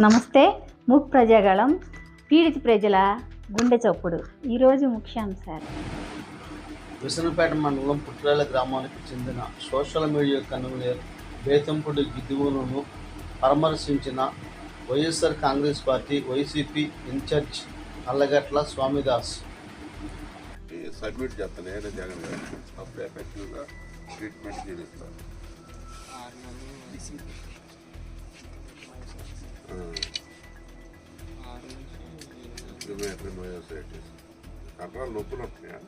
నమస్తే. మూక్ ప్రజాగళం పీడిత ప్రజల గుండె చప్పుడు. ఈరోజు ముఖ్యాంశాలు. విసనపేట మండలం పుట్రాల గ్రామానికి చెందిన సోషల్ మీడియా కన్వీనర్ బేతంపూడి గిద్దువులను పరామర్శించిన వైఎస్ఆర్ కాంగ్రెస్ పార్టీ వైసీపీ ఇన్ఛార్జ్ అల్లగట్ల స్వామిదాస్. సబ్మిట్ చేస్తాను ఏదైనా జగన్ గారు అప్పుడు ఎఫెక్టివ్గా ట్రీట్మెంట్ చేయిస్తారు. కంట్రోల్ నొప్పులు ఉంటున్నాయా?